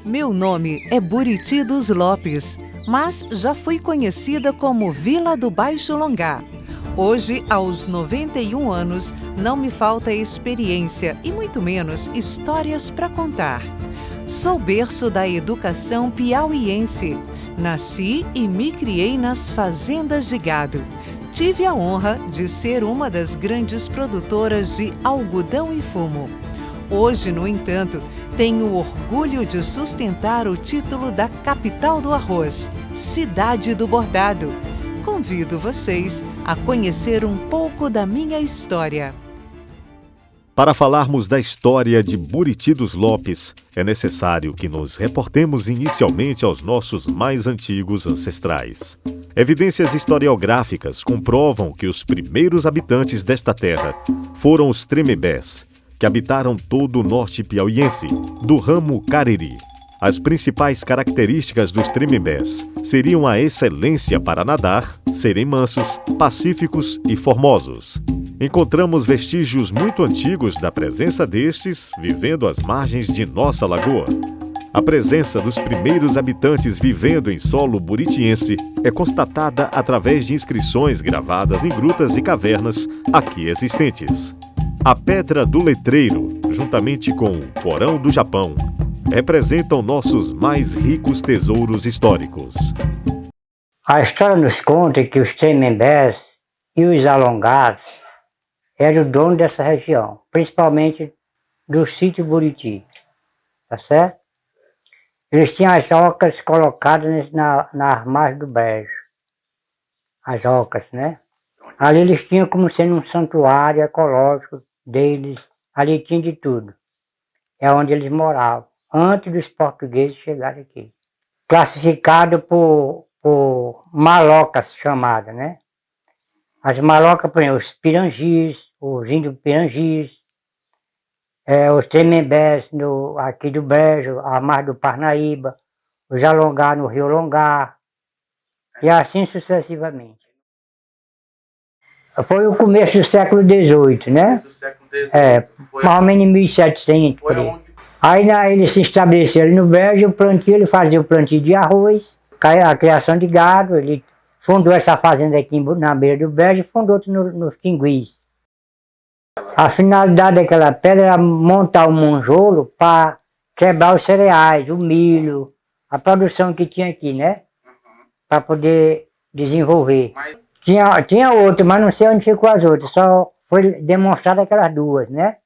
Meu nome é Buriti dos Lopes, mas já fui conhecida como Vila do Baixo Longá. Hoje, aos 91 anos, não me falta experiência e muito menos histórias para contar. Sou berço da educação piauiense. Nasci e me criei nas fazendas de gado. Tive a honra de ser uma das grandes produtoras de algodão e fumo. Hoje, no entanto, tenho orgulho de sustentar o título da capital do arroz, Cidade do Bordado. Convido vocês a conhecer um pouco da minha história. Para falarmos da história de Buriti dos Lopes, é necessário que nos reportemos inicialmente aos nossos mais antigos ancestrais. Evidências historiográficas comprovam que os primeiros habitantes desta terra foram os Tremembés, que habitaram todo o norte piauiense, do ramo Cariri. As principais características dos Tremembés seriam a excelência para nadar, serem mansos, pacíficos e formosos. Encontramos vestígios muito antigos da presença destes vivendo às margens de nossa lagoa. A presença dos primeiros habitantes vivendo em solo buritiense é constatada através de inscrições gravadas em grutas e cavernas aqui existentes. A Pedra do Letreiro, juntamente com o Porão do Japão, representam nossos mais ricos tesouros históricos. A história nos conta que os Tremembés e os Alongados eram o dono dessa região, principalmente do sítio Buriti, tá certo? Eles tinham as ocas colocadas na margem do brejo, as ocas, né? Ali eles tinham como sendo um santuário ecológico deles, ali tinha de tudo. É onde eles moravam, antes dos portugueses chegarem aqui. Classificado por malocas chamadas, né? As malocas, por exemplo, os pirangis, os índios pirangis, os Tremembés aqui do Brejo, a margem do Parnaíba, os Alongá no Rio Longá, e assim sucessivamente. Foi o começo do século XVIII, né? Do século XVIII. Mais ou menos em 1700. Aí ele se estabeleceu ali no Brejo, o plantio, ele fazia o plantio de arroz, a criação de gado, ele fundou essa fazenda aqui na beira do Brejo e fundou outra nos Tinguis. A finalidade daquela pedra era montar um monjolo para quebrar os cereais, o milho, a produção que tinha aqui, né? Para poder desenvolver. Tinha outra, mas não sei onde ficou as outras, só foi demonstrado aquelas duas, né?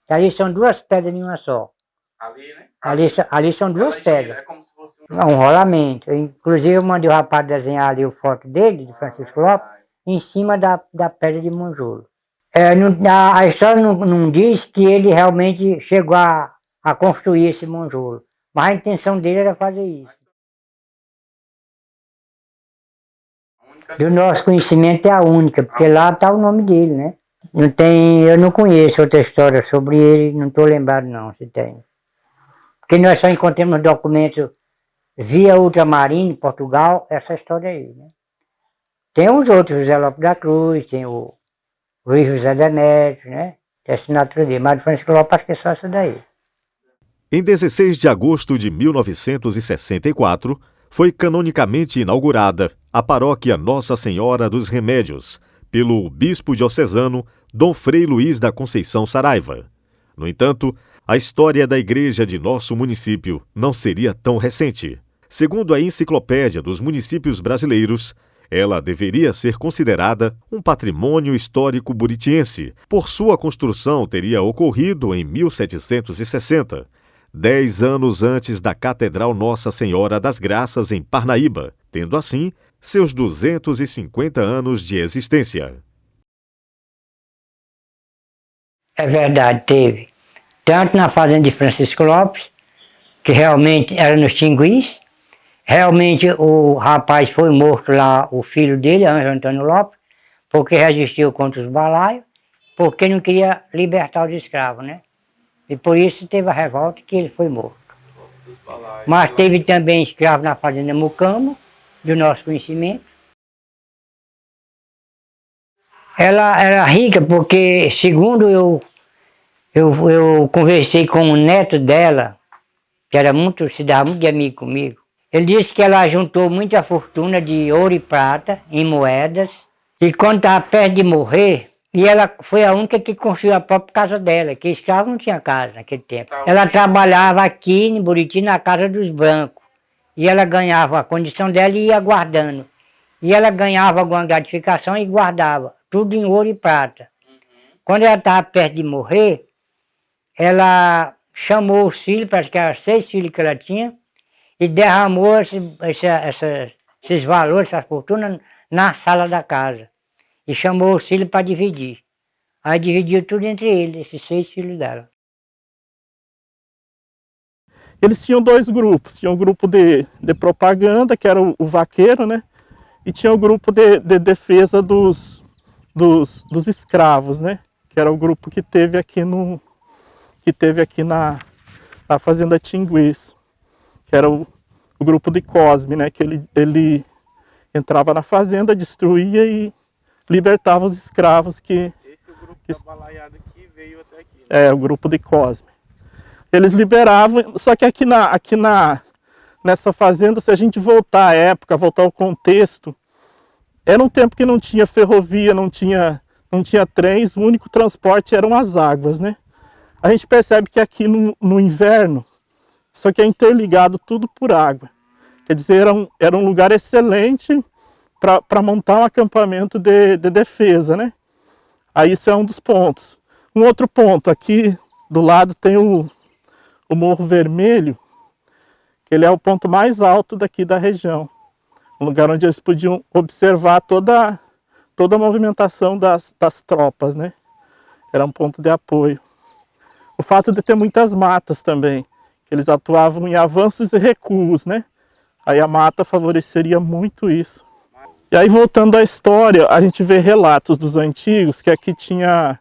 Ali são duas pedras em uma só. Ali, né? Ali são duas pedras. É como se fosse um rolamento. Inclusive eu mandei o rapaz desenhar ali a foto dele, de Francisco Lopes, em cima da pedra de monjolo. A história não diz que ele realmente chegou a construir esse monjolo, mas a intenção dele era fazer isso. Do nosso conhecimento é a única, porque lá está o nome dele, né? Eu não conheço outra história sobre ele, não estou lembrado não, se tem. Porque nós só encontramos documentos via ultramarino, Portugal, essa história aí, né? Tem os outros, José Lopes da Cruz, tem o Luiz José Demétrio, né? Tem a assinatura dele, mas Francisco Lopes acho que é só essa daí. Em 16 de agosto de 1964, foi canonicamente inaugurada a paróquia Nossa Senhora dos Remédios, pelo bispo diocesano Dom Frei Luís da Conceição Saraiva. No entanto, a história da igreja de nosso município não seria tão recente. Segundo a Enciclopédia dos Municípios Brasileiros, ela deveria ser considerada um patrimônio histórico buritiense, por sua construção teria ocorrido em 1760, 10 anos antes da Catedral Nossa Senhora das Graças em Parnaíba, tendo assim seus 250 anos de existência. É verdade, teve. Tanto na fazenda de Francisco Lopes, que realmente era nos Tinguis, realmente o rapaz foi morto lá, o filho dele, Ângelo Antônio Lopes, porque resistiu contra os balaios, porque não queria libertar os escravos, né? E por isso teve a revolta que ele foi morto. Mas teve também escravo na fazenda Mucamo, do nosso conhecimento. Ela era rica porque, segundo eu conversei com o neto dela, que se dava muito de amigo comigo. Ele disse que ela juntou muita fortuna de ouro e prata em moedas, e quando estava perto de morrer, e ela foi a única que construiu a própria casa dela, que escravo não tinha casa naquele tempo. Ela trabalhava aqui em Buriti, na casa dos brancos, e ela ganhava a condição dela e ia guardando. E ela ganhava alguma gratificação e guardava, tudo em ouro e prata. Quando ela estava perto de morrer, ela chamou os filhos, parece que eram 6 filhos que ela tinha, e derramou esses valores, essas fortunas, na sala da casa. E chamou os filhos para dividir. Aí dividiu tudo entre eles, esses 6 filhos dela. Eles tinham 2 grupos. Tinha um grupo de propaganda, que era o vaqueiro, né? E tinha o grupo de defesa dos escravos, né? Que era o grupo que teve aqui na fazenda Tinguês, que era o grupo de Cosme, né? Que ele entrava na fazenda, destruía e libertava os escravos que... Esse é o grupo da balaiada que veio até aqui, né? É, o grupo de Cosme. Eles liberavam, só que nessa fazenda, se a gente voltar à época, voltar ao contexto, era um tempo que não tinha ferrovia, não tinha trens, o único transporte eram as águas, né? A gente percebe que aqui no inverno, só que é interligado tudo por água. Quer dizer, era um lugar excelente para montar um acampamento de defesa, né? Aí isso é um dos pontos. Um outro ponto, aqui do lado tem o Morro Vermelho, que ele é o ponto mais alto daqui da região. Um lugar onde eles podiam observar toda a movimentação das tropas, né? Era um ponto de apoio. O fato de ter muitas matas também, que eles atuavam em avanços e recuos, né? Aí a mata favoreceria muito isso. E aí, voltando à história, a gente vê relatos dos antigos, que aqui tinha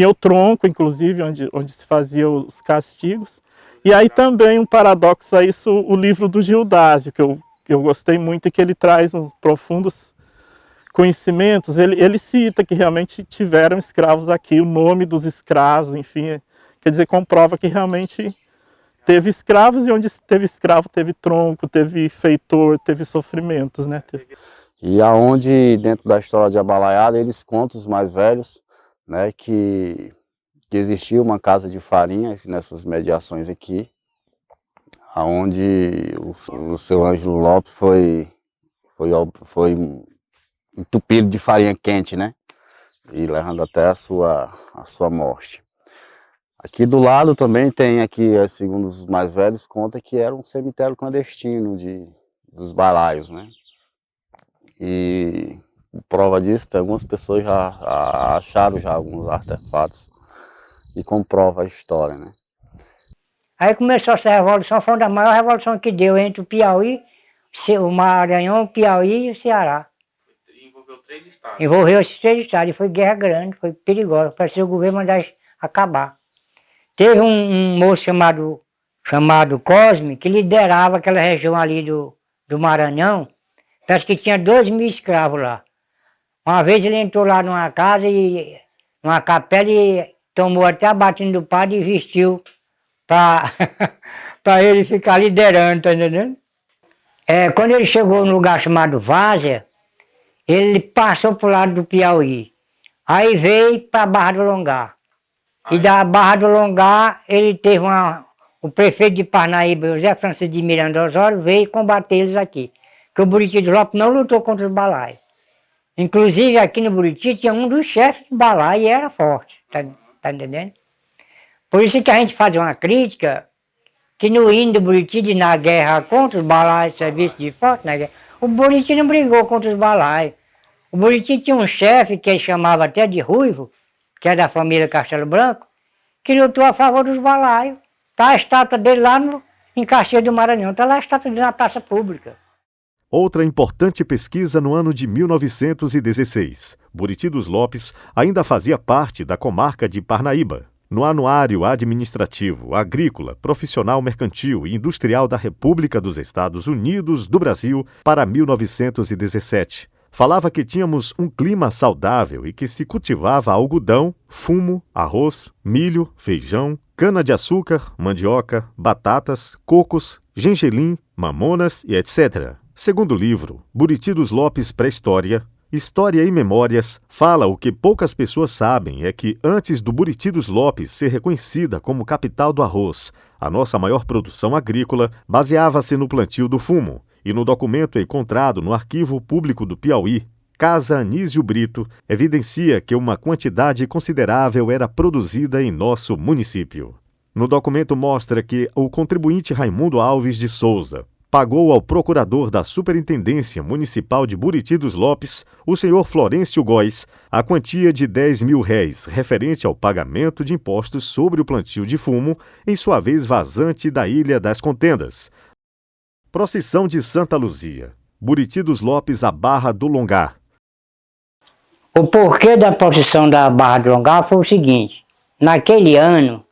o tronco, inclusive, onde se faziam os castigos. E aí também um paradoxo a isso, o livro do Gildásio, que eu gostei muito e que ele traz uns profundos conhecimentos. Ele cita que realmente tiveram escravos aqui, o nome dos escravos, enfim, quer dizer, comprova que realmente teve escravos, e onde teve escravo teve tronco, teve feitor, teve sofrimentos, né? E aonde, dentro da história de Abalaiada, eles contam, os mais velhos, né, que existia uma casa de farinha nessas mediações aqui, aonde o seu Ângelo Lopes foi entupido de farinha quente, né, e levando até a sua morte. Aqui do lado também tem, aqui, segundo os mais velhos, conta que era um cemitério clandestino dos balaios, né. E prova disso, algumas pessoas já acharam alguns artefatos e comprova a história, né. Aí começou essa revolução, foi uma das maiores revoluções que deu entre o Piauí, o Maranhão, o Piauí e o Ceará. Envolveu 3 estados. Envolveu esses 3 estados, e foi guerra grande, foi perigosa, parecia o governo mandar acabar. Teve um moço chamado Cosme, que liderava aquela região ali do Maranhão. Parece que tinha 2.000 escravos lá. Uma vez ele entrou lá numa casa, numa capela, e tomou até a batina do padre e vestiu para ele ficar liderando, tá entendendo? Quando ele chegou num lugar chamado Várzea, ele passou pro lado do Piauí. Aí veio para a Barra do Longar. E da Barra do Longar, ele teve o prefeito de Parnaíba, José Francisco de Miranda Osório, veio combater eles aqui. Que o Buriti dos Lopes não lutou contra os balaios. Inclusive aqui no Buriti tinha um dos chefes de balaio e era forte, tá entendendo? Por isso que a gente faz uma crítica, que no hino do Buriti, na guerra contra os balaios, serviço de forte, na guerra, o Buriti não brigou contra os balaios. O Buriti tinha um chefe que ele chamava até de Ruivo, que é da família Castelo Branco, que lutou a favor dos balaios. Está a estátua dele lá em Caxias do Maranhão, está lá a estátua dele na praça pública. Outra importante pesquisa no ano de 1916. Buriti dos Lopes ainda fazia parte da comarca de Parnaíba. No Anuário Administrativo, Agrícola, Profissional Mercantil e Industrial da República dos Estados Unidos do Brasil para 1917, falava que tínhamos um clima saudável e que se cultivava algodão, fumo, arroz, milho, feijão, cana-de-açúcar, mandioca, batatas, cocos, gengelim, mamonas e etc. Segundo o livro, Buriti dos Lopes Pré-História, História e Memórias, fala o que poucas pessoas sabem é que antes do Buriti dos Lopes ser reconhecida como capital do arroz, a nossa maior produção agrícola baseava-se no plantio do fumo, e no documento encontrado no Arquivo Público do Piauí, Casa Anísio Brito, evidencia que uma quantidade considerável era produzida em nosso município. No documento mostra que o contribuinte Raimundo Alves de Souza pagou ao procurador da Superintendência Municipal de Buriti dos Lopes, o senhor Florencio Góes, a quantia de R$10.000 referente ao pagamento de impostos sobre o plantio de fumo, em sua vez vazante da Ilha das Contendas. Procissão de Santa Luzia, Buriti dos Lopes à Barra do Longar. O porquê da procissão da Barra do Longar foi o seguinte: naquele ano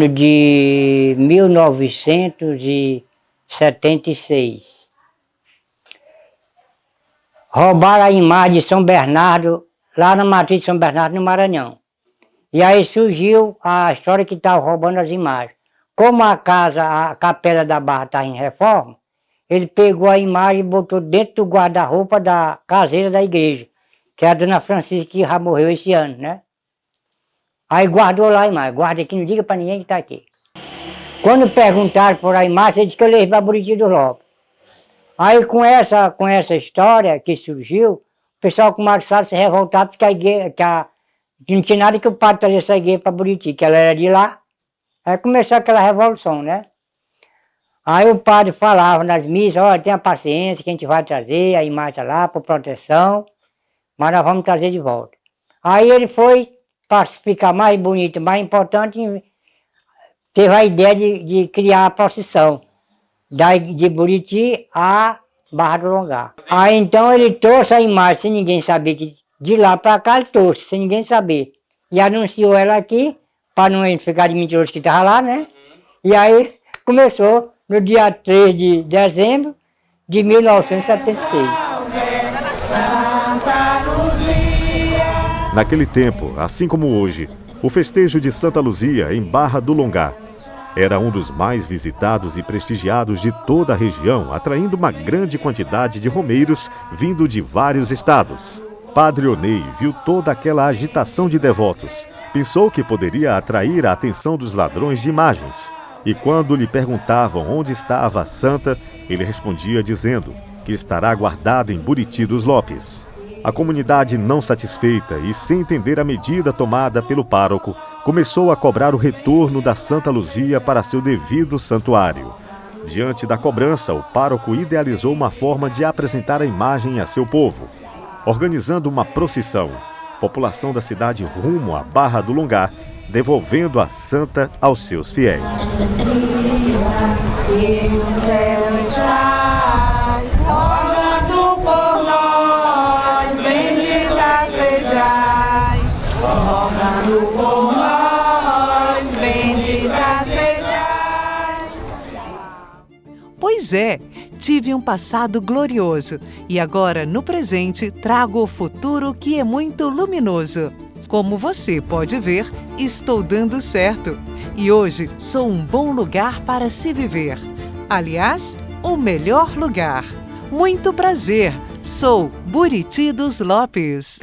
de 1976, roubaram a imagem de São Bernardo, lá na matriz de São Bernardo, no Maranhão. E aí surgiu a história que estava roubando as imagens. Como a capela da Barra está em reforma, ele pegou a imagem e botou dentro do guarda-roupa da caseira da igreja, que é a dona Francisca, que já morreu esse ano, né? Aí guardou lá a imagem, guarda aqui, não diga para ninguém que está aqui. Quando perguntaram por a imagem, ele disse que eu levei para Buriti dos Lopes. Aí com essa história que surgiu, o pessoal começou a se revoltar, porque não tinha nada que o padre trazia essa igreja para Buriti, que ela era de lá. Aí começou aquela revolução, né? Aí o padre falava nas missas: olha, tenha paciência que a gente vai trazer a imagem lá por proteção, mas nós vamos trazer de volta. Aí ele foi, para ficar mais bonito, mais importante, teve a ideia de criar a procissão de Buriti à Barra do Longar. Aí então ele trouxe a imagem sem ninguém saber, que de lá para cá ele trouxe, sem ninguém saber. E anunciou ela aqui, para não ficar de mentiroso que estava lá, né? E aí começou no dia 3 de dezembro de 1976. Naquele tempo, assim como hoje, o festejo de Santa Luzia em Barra do Longar era um dos mais visitados e prestigiados de toda a região, atraindo uma grande quantidade de romeiros vindo de vários estados. Padre Onei viu toda aquela agitação de devotos, pensou que poderia atrair a atenção dos ladrões de imagens, e quando lhe perguntavam onde estava a santa, ele respondia dizendo que estará guardada em Buriti dos Lopes. A comunidade, não satisfeita e sem entender a medida tomada pelo pároco, começou a cobrar o retorno da Santa Luzia para seu devido santuário. Diante da cobrança, o pároco idealizou uma forma de apresentar a imagem a seu povo, organizando uma procissão. População da cidade rumo à Barra do Longar, devolvendo a santa aos seus fiéis. Pois é, tive um passado glorioso e agora, no presente, trago o futuro que é muito luminoso. Como você pode ver, estou dando certo. E hoje sou um bom lugar para se viver. Aliás, o melhor lugar. Muito prazer, sou Buriti dos Lopes.